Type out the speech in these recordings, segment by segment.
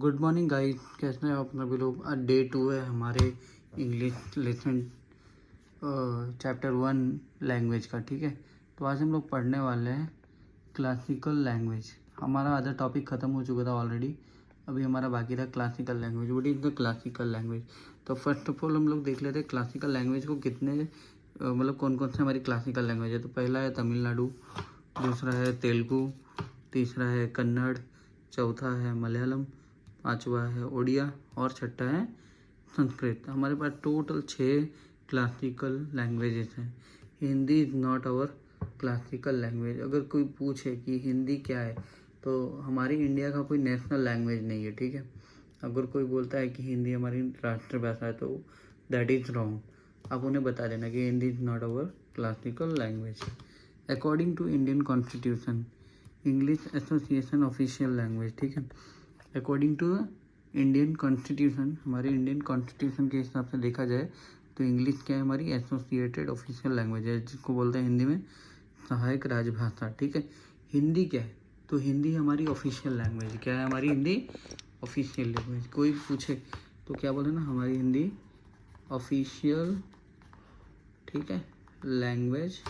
Good morning guys, कैसे हैं आप सभी लोग। आज डे 2 है हमारे इंग्लिश लेसन चैप्टर 1 लैंग्वेज का। ठीक है, तो आज हम लोग पढ़ने वाले हैं क्लासिकल लैंग्वेज। हमारा आधा टॉपिक ख़त्म हो चुका था ऑलरेडी, अभी हमारा बाकी था classical language. What is the classical language? तो फर्स्ट ऑफ ऑल हम लोग देख लेते हैं क्लासिकल लैंग्वेज को कितने मतलब कौन कौन से हमारी क्लासिकल लैंग्वेज है। तो पहला है तमिलनाडु, दूसरा है तेलुगु, तीसरा है कन्नड़, चौथा है मलयालम, पांचवा है उड़िया और छठा है संस्कृत। हमारे पास टोटल 6 क्लासिकल लैंग्वेजेस हैं। Hindi is not our classical language. अगर कोई पूछे कि हिंदी क्या है, तो हमारी इंडिया का कोई नेशनल लैंग्वेज नहीं है। ठीक है, अगर कोई बोलता है कि हिंदी हमारी राष्ट्रभाषा है, तो दैट इज़ रॉन्ग। आप उन्हें बता देना कि Hindi is not our classical language. According to Indian constitution, English association official language. ठीक है, अकॉर्डिंग टू इंडियन कॉन्स्टिट्यूशन, हमारे इंडियन कॉन्स्टिट्यूशन के हिसाब से देखा जाए तो इंग्लिश क्या है, हमारी एसोसिएटेड ऑफिशियल लैंग्वेज है, जिसको बोलते हैं हिंदी में सहायक राजभाषा। ठीक है, हिंदी क्या है, तो हिंदी हमारी ऑफिशियल लैंग्वेज। क्या है हमारी हिंदी? Official language. कोई पूछे तो क्या बोले ना, हमारी हिंदी ऑफिशियल, ठीक है, लैंग्वेज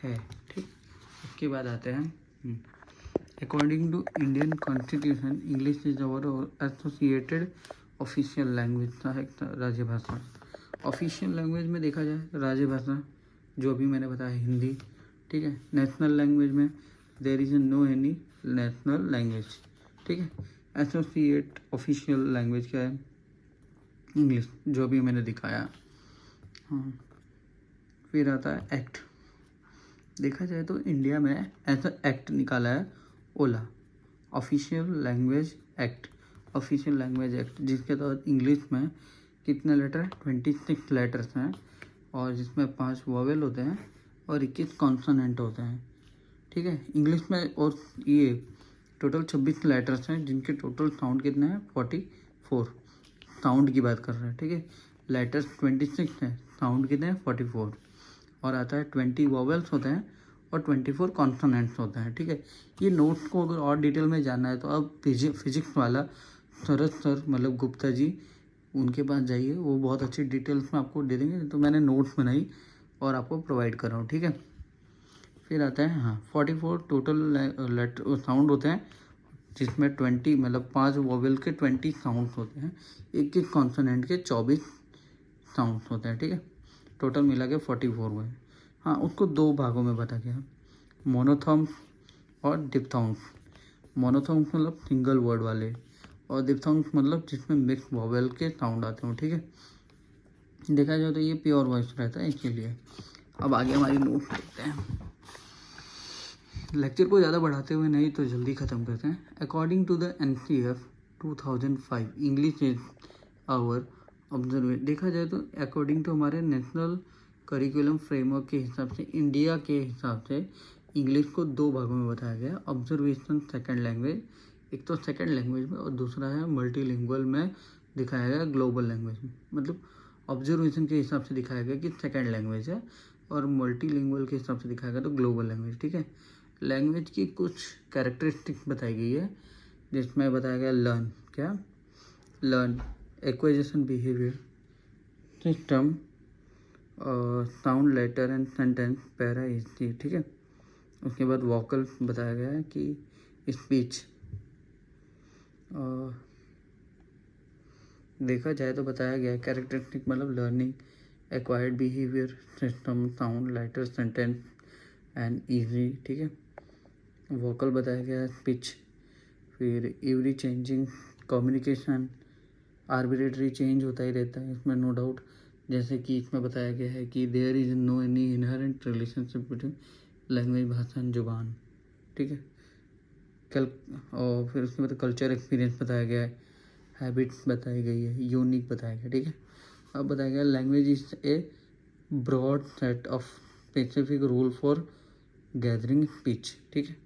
है। ठीक, उसके बाद आते हैं according to Indian constitution, English is our associated official language, सहायक राजभाषा। ऑफिशियल लैंग्वेज में देखा जाए राजभाषा, जो अभी मैंने बताया हिंदी। ठीक है, नेशनल लैंग्वेज में there is no any national language. ठीक है, एसोसिएट ऑफिशियल लैंग्वेज क्या है? इंग्लिश, जो अभी मैंने दिखाया। हाँ, फिर आता है एक्ट। देखा जाए तो इंडिया में ऐसा एक्ट निकाला है ओला, official language act. Official language act जिसके तहत इंग्लिश में कितने लेटर हैं? 26 लेटर्स हैं, और जिसमें 5 वोवेल होते हैं और 21 कॉन्सोनेंट होते हैं। ठीक है, इंग्लिश में और ये टोटल 26 लेटर्स हैं, जिनके टोटल साउंड कितने हैं? 44। साउंड की बात कर रहे हैं। ठीक है, लेटर्स 26 हैं, साउंड कितने हैं? 44। और आता है 20 वोवेल्स होते हैं और 24 कॉन्सोनेंट्स होते हैं। ठीक है, ये नोट्स को अगर और डिटेल में जानना है तो अब फिजिक्स वाला शरद सर मतलब गुप्ता जी, उनके पास जाइए, वो बहुत अच्छी डिटेल्स में आपको दे देंगे। तो मैंने नोट्स बनाई और आपको प्रोवाइड कर रहा हूँ। ठीक है, फिर आता है 44 टोटल लेटर साउंड होते हैं, जिसमें 20 मतलब 5 वोवेल के 20 साउंड्स होते हैं, एक एक कॉन्सोनेंट के 24 साउंड्स होते हैं। ठीक है, टोटल मिला के 44 हुए। हाँ, उसको 2 भागों में बता गया, मोनोथॉर्म्स और डिप्थॉर्म्स। मोनोथॉर्म्स मतलब सिंगल वर्ड वाले, और डिप्थॉर्म्स मतलब जिसमें मिक्स वोवेल के साउंड आते हो। ठीक है, देखा जाए तो ये प्योर वॉइस रहता है इसके लिए। अब आगे हमारी नोट देखते हैं। लेक्चर को ज़्यादा बढ़ाते हुए नहीं तो जल्दी ख़त्म करते हैं। According to the NCF 2005, English is our observation. देखा जाए तो अकॉर्डिंग टू हमारे नेशनल करिकुलम फ्रेमवर्क के हिसाब से, इंडिया के हिसाब से इंग्लिश को 2 भागों में बताया गया। ऑब्जर्वेशन सेकंड लैंग्वेज, एक तो सेकंड लैंग्वेज में, और दूसरा है मल्टीलिंगुअल में दिखाया गया, ग्लोबल लैंग्वेज में। मतलब ऑब्जर्वेशन के हिसाब से दिखाया गया कि सेकंड लैंग्वेज है, और मल्टीलिंगुअल के हिसाब से दिखाया गया तो ग्लोबल लैंग्वेज। ठीक है, लैंग्वेज की कुछ कैरेक्टरिस्टिक्स बताई गई है, जिसमें बताया गया लर्न, क्या learn, acquisition behaviour, system, sound, letter and sentence, para history. ठीक है, उसके बाद वोकल बताया गया है कि स्पीच। देखा जाए तो बताया गया है कैरेक्टरिस्टिक मतलब learning, acquired behaviour, system, sound, letter, sentence and easy. ठीक है, वोकल बताया गया है स्पीच। फिर every changing communication, arbitrary change होता ही रहता है इसमें, नो डाउट। जैसे कि इसमें बताया गया है कि there is no any inherent relationship between language, भाषा एंड जुबान। ठीक है, और फिर उसके बाद कल्चर एक्सपीरियंस बताया गया है, हैबिट्स बताई गई है, यूनिक बताया गया। ठीक है, अब बताया गया language is a broad set of specific rule for gathering speech. ठीक है,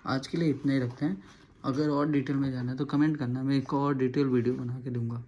आज के लिए इतना ही रखते हैं। अगर और डिटेल में जाना है तो कमेंट करना, मैं एक और डिटेल वीडियो बना के दूंगा।